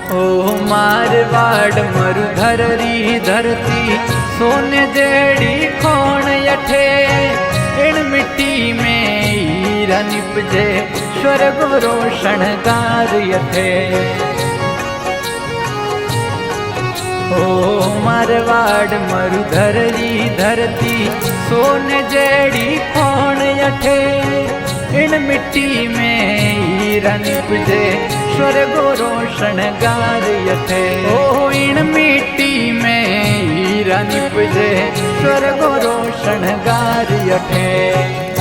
ओ मारवाड़ मरुधर री धरती सोने जेड़ी खोण यठे इन मिट्टी में हीरा निपजे स्वर्ग रोशन गार यठे। ओ मारवाड़ मरुधर री धरती सोने जेड़ी खोण यठे इन मिट्टी में हीरा निपजे स्वर्ग रोशन गार यठे। ओ इन मिट्टी में हीरा निपजे स्वर्ग रोशन गार यठे।